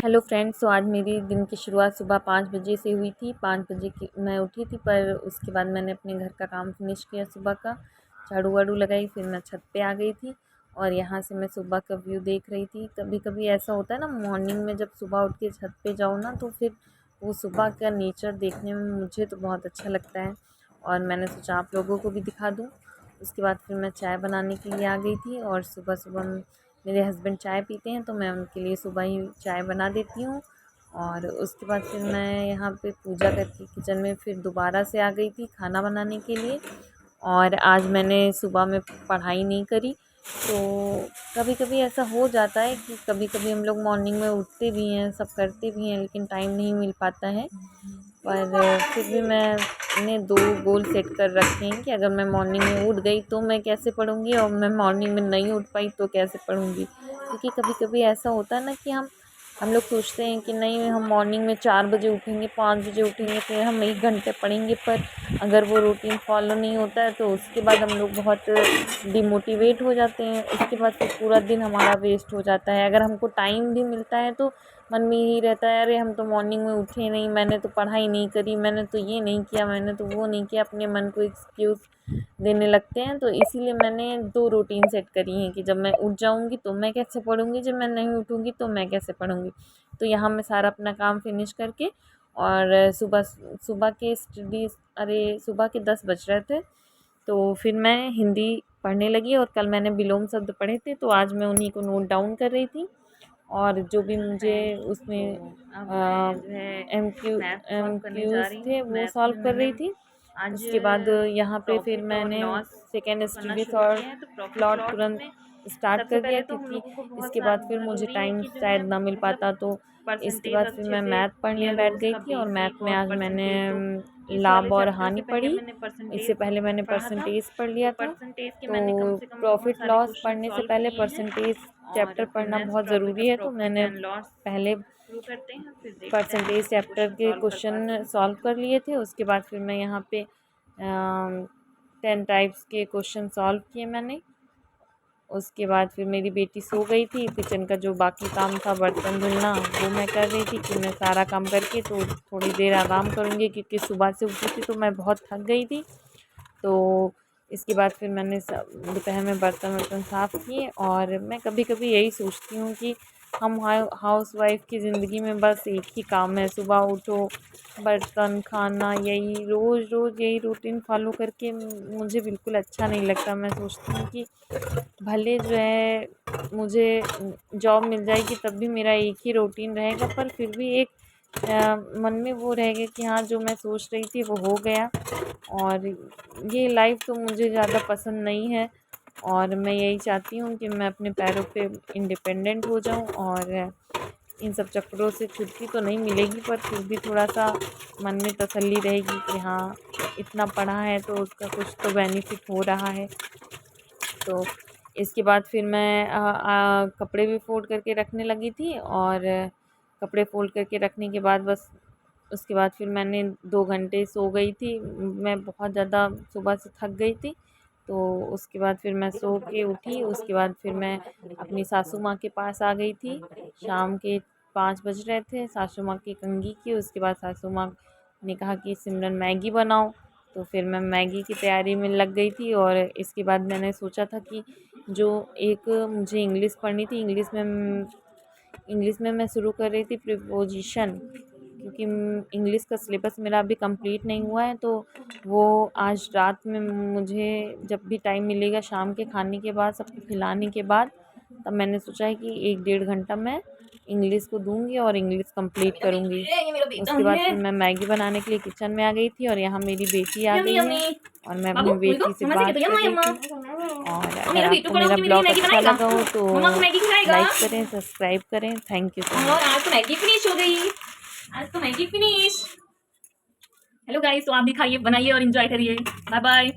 Hello friends. तो आज मेरी दिन की शुरुआत सुबह 5 बजे से हुई थी। 5 बजे की मैं उठी थी, पर उसके बाद मैंने अपने घर का काम फिनिश किया सुबह का, झाड़ू वाड़ू लगाई, फिर मैं छत पे आ गई थी और यहाँ से मैं सुबह का व्यू देख रही थी। कभी कभी ऐसा होता है ना, मॉर्निंग में जब सुबह उठ के छत पे जाओ ना, तो फिर वो सुबह का नेचर देखने में मुझे तो बहुत अच्छा लगता है और मैंने सोचा आप लोगों को भी दिखा दूँ। उसके बाद फिर मैं चाय बनाने के लिए आ गई थी और सुबह सुबह मेरे हस्बैंड चाय पीते हैं तो मैं उनके लिए सुबह ही चाय बना देती हूँ। और उसके बाद फिर मैं यहाँ पे पूजा करके किचन में फिर दोबारा से आ गई थी खाना बनाने के लिए। और आज मैंने सुबह में पढ़ाई नहीं करी। तो कभी कभी ऐसा हो जाता है कि कभी कभी हम लोग मॉर्निंग में उठते भी हैं, सब करते भी हैं, लेकिन टाइम नहीं मिल पाता है। पर फिर भी मैंने 2 गोल सेट कर रखे हैं कि अगर मैं मॉर्निंग में उठ गई तो मैं कैसे पढ़ूँगी और मैं मॉर्निंग में नहीं उठ पाई तो कैसे पढ़ूँगी। क्योंकि कभी कभी ऐसा होता है ना कि हम लोग सोचते हैं कि नहीं, हम मॉर्निंग में 4 बजे उठेंगे, 5 बजे उठेंगे, फिर हम 1 घंटे पढ़ेंगे, पर अगर वो रूटीन फॉलो नहीं होता है तो उसके बाद हम लोग बहुत डिमोटिवेट हो जाते हैं। उसके बाद फिर पूरा दिन हमारा वेस्ट हो जाता है। अगर हमको टाइम भी मिलता है तो मन में यही रहता है, अरे हम तो मॉर्निंग में उठे नहीं, मैंने तो पढ़ाई नहीं करी, मैंने तो ये नहीं किया, मैंने तो वो नहीं किया। अपने मन को एक्सक्यूज़ देने लगते हैं। तो इसीलिए मैंने 2 रूटीन सेट करी हैं कि जब मैं उठ जाऊँगी तो मैं कैसे पढ़ूँगी, जब मैं नहीं उठूँगी तो मैं कैसे पढ़ूँगी। तो यहाँ मैं सारा अपना काम फिनिश करके और सुबह सुबह के स्टडीज़, अरे सुबह के 10 बज रहे थे तो फिर मैं हिंदी पढ़ने लगी। और कल मैंने विलोम शब्द पढ़े थे तो आज मैं उन्हीं को नोट डाउन कर रही थी और जो भी मुझे उसमें एमक्यूज़ थे वो सॉल्व कर रही थी। उसके बाद यहाँ पे फिर मैंने सेकेंड स्टडीज़ और प्लॉट तुरंत स्टार्ट कर दिया, क्योंकि इसके बाद फिर मुझे टाइम शायद ना मिल पाता। तो इसके बाद फिर मैं मैथ पढ़ने बैठ गई थी और मैथ में आज मैंने लाभ और हानि पढ़ी। इससे पहले मैंने परसेंटेज पढ़ लिया था। तो प्रॉफिट लॉस पढ़ने से पहले परसेंटेज चैप्टर पढ़ना बहुत ज़रूरी है, तो मैंने पहले परसेंटेज चैप्टर के क्वेश्चन सॉल्व कर लिए थे। उसके बाद फिर मैं यहाँ पे 10 टाइप्स के क्वेश्चन सॉल्व किए मैंने। उसके बाद फिर मेरी बेटी सो गई थी। किचन का जो बाकी काम था, बर्तन धुलना, वो मैं कर रही थी कि मैं सारा काम करके तो थोड़ी देर आराम करूँगी, क्योंकि सुबह से उठी थी तो मैं बहुत थक गई थी। तो इसके बाद फिर मैंने दोपहर में बर्तन वर्तन साफ़ किए। और मैं कभी कभी यही सोचती हूँ कि हम हाउस वाइफ की ज़िंदगी में बस एक ही काम है, सुबह उठो, बर्तन, खाना, यही रोज़ रोज़ यही रूटीन फॉलो करके मुझे बिल्कुल अच्छा नहीं लगता। मैं सोचती हूँ कि भले जो है मुझे जॉब मिल जाएगी तब भी मेरा एक ही रूटीन रहेगा, पर फिर भी एक मन में वो रहेगा कि हाँ, जो मैं सोच रही थी वो हो गया। और ये लाइफ तो मुझे ज़्यादा पसंद नहीं है और मैं यही चाहती हूँ कि मैं अपने पैरों पे इंडिपेंडेंट हो जाऊँ और इन सब चक्करों से छुट्टी तो नहीं मिलेगी, पर फिर भी थोड़ा सा मन में तसल्ली रहेगी कि हाँ, इतना पढ़ा है तो उसका कुछ तो बेनिफिट हो रहा है। तो इसके बाद फिर मैं कपड़े भी फोल्ड करके रखने लगी थी और कपड़े फोल्ड करके रखने के बाद बस उसके बाद फिर मैंने 2 घंटे सो गई थी। मैं बहुत ज़्यादा सुबह से थक गई थी। तो उसके बाद फिर मैं सो के उठी। उसके बाद फिर मैं अपनी सासू माँ के पास आ गई थी। शाम के 5 बज रहे थे, सासू माँ की कंघी की। उसके बाद सासू माँ ने कहा कि सिमरन मैगी बनाओ, तो फिर मैं मैगी की तैयारी में लग गई थी। और इसके बाद मैंने सोचा था कि जो एक मुझे इंग्लिश पढ़नी थी, इंग्लिश में मैं शुरू कर रही थी प्रीपोजिशन, क्योंकि इंग्लिश का सिलेबस मेरा अभी कंप्लीट नहीं हुआ है। तो वो आज रात में मुझे जब भी टाइम मिलेगा, शाम के खाने के बाद, सबको खिलाने के बाद, तब मैंने सोचा है कि 1-1.5 घंटा मैं इंग्लिश को दूंगी और इंग्लिश कंप्लीट करूंगी। उसके बाद फिर मैं मैगी बनाने के लिए किचन में आ गई थी और यहाँ मेरी बेटी आ गई है और मैं अपनी बेटी से बात कर रही थी। और अगर आपको मेरा ब्लॉग अच्छा लगा हो तो लाइक करें, सब्सक्राइब करें। Thank you so much. और आज तो मैगी फिनिश हो गई, आज तो मैगी फिनिश। हेलो गाइस, तो आप भी खाइए, बनाइए और एंजॉय करिए। Bye bye.